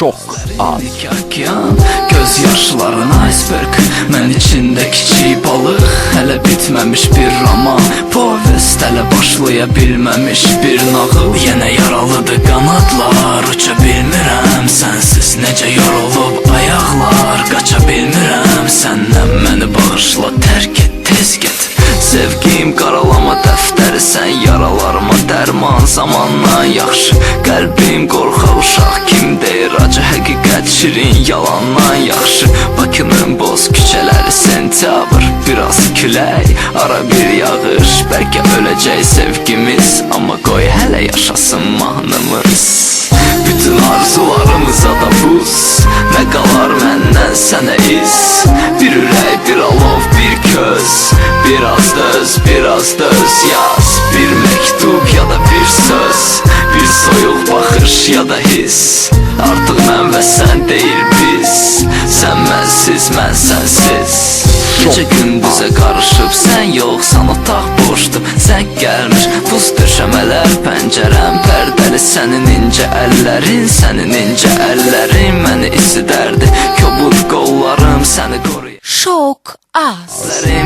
Şok az. Göz yaşların iceberg, mən içində kiçik balıq. Hələ bitməmiş bir roman, povest hələ başlaya bilməmiş bir nağıl. Yenə yaralıdır qanadlar, uça bilmirəm sənsiz. Necə yorulub ayaqlar, qaça bilmirəm səndən. Məni bağışla, tərk et, tez get. Sevgim qaralama dəftəri, sən yaralarıma dərman. Zamandan yaxşı, qəlbim qorxaq uşaq kim deyir acı həqiqət şirin yalandan yaxşı. Bakının boz küçələri sentyabr, biraz külək, ara bir yağış. Bəlkə öləcək sevgimiz, amma qoy hələ yaşasın mahnımız. Bütün arzularımıza da buz, nə qalar məndən sənə iz. Bir ürək, bir alov, bir köz, biraz döz, biraz döz yaz. Bir məktub ya da bir söz, bir soyuq baxış ya da his. Artıq mən və sən deyil biz, sən mənsiz, mən sənsiz. Gecə gündüzə qarışıb, sən yoxsan, otaq boşdur. Zəng gəlmiş, buz döşəmələr, pəncərəm pərdəli. Sənin incə əllərin, sənin incə əllərin məni isidərdi. Kobud qollarım səni qoruyur. Şok az.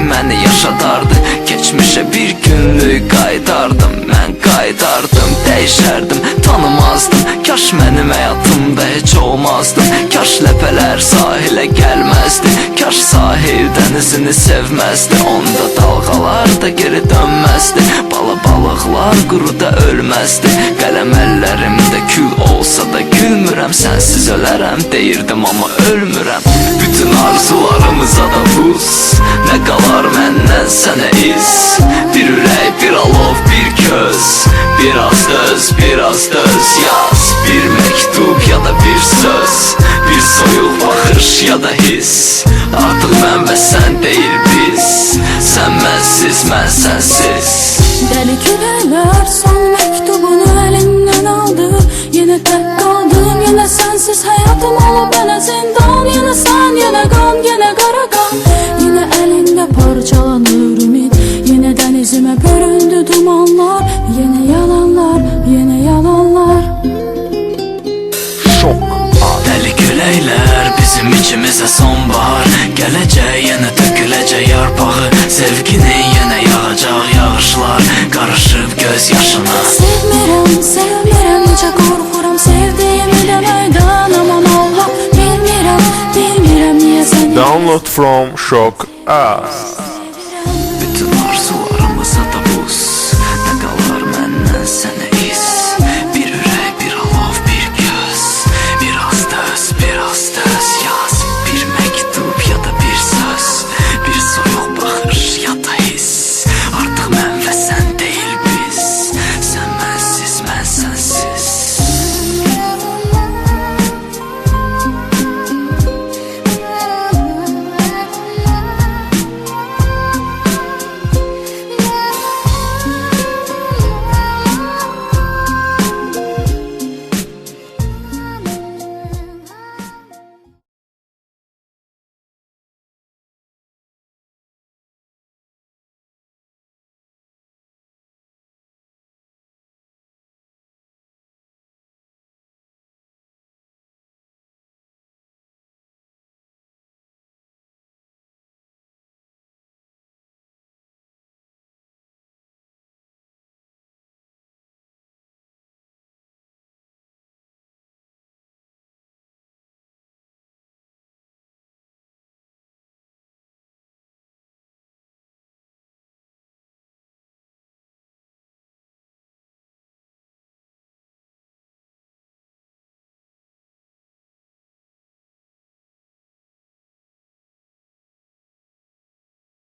Məni yaşadardı, keçmişə bir günlük qaytardım. Mən qaytardım, dəyişərdim, tanımazdım. Kaş mənim həyatımda heç olmazdım. Kaş ləpələr sahilə gəlməzdi. Kaş sahil dənizini sevməzdi. Onda dalğalar da geri dönməzdi. Balıqlar quruda ölməzdi. Qələm əllərimdə kül olsa da gülmürəm. Sənsiz ölərəm deyirdim, amma ölmürəm. Bütün arzularımıza da buz, nə qalar məndən sənə iz. Bir ürək, bir alov, bir köz, biraz döz, biraz döz yaz. Bir məktub ya da bir söz, bir soyuq baxış ya da his. Artıq mən və sən deyil biz, sən mənsiz, mən sənsiz. Dəli küləklər son məktubunu əlindən aldı. Yenə tək qaldım, yenə sənsiz həyatım olub mənə zindan. Yenə sən, yenə qan, yenə qara qan. Yenə əlində parçalanır ümid, yenə dənizimə büründü dumanlar. Yenə yalanlar, yenə yalanlar. Şok az. Dəli küləklər bizim içimizə sonbahar. Gələcək, yenə töküləcək yarpağı. Sevginin yenə yağacaq yağışlar, qarışıb göz yaşına. Sevmirəm, sevmirəm, necə qorxuram sevdiyimi deməkdən. Aman Allah, bilmirəm, bilmirəm niyə səni. Download from Şok az.